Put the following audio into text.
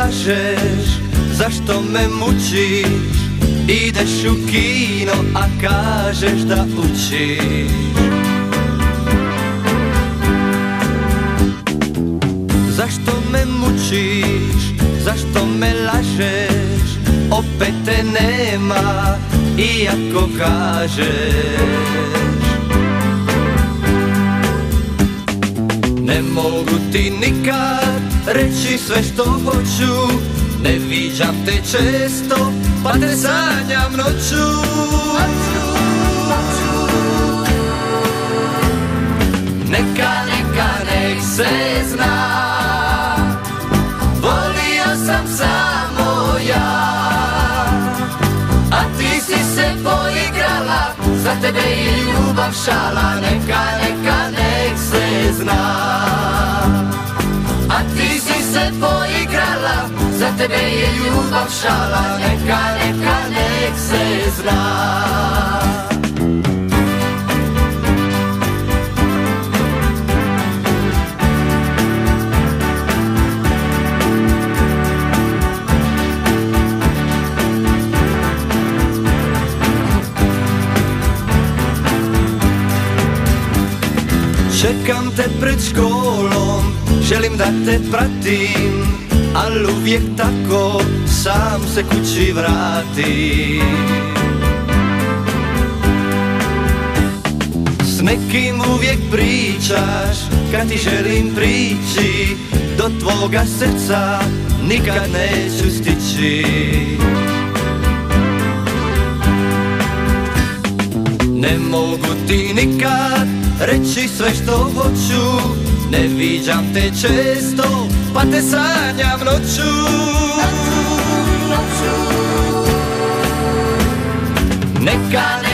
lažeš, zašto me mučiš? Ideš u kino, a kažeš da učiš. Zašto me mučiš, zašto me lažeš? Opet te nema, iako kažeš. Ne mogu ti nikad reći sve što hoću, ne viđam te često, pa te sanjam noću. Neka, nek se zna, volio sam samo ja, a ti si se poigrala, za tebe je ljubav šala. Neka, nek se zna, a ti si se poigrala, za tebe je ljubav šala. Neka, nek se zna. Čekam te pred školom, želim da te pratim, al uvijek tako sam se kući vratim. S nekim uvijek pričaš, kad ti želim prići, do tvoga srca nikad neću stići. Ne mogu ti nikad reći sve što hoću, ne viđam te često, pa te sanjam noću. Neka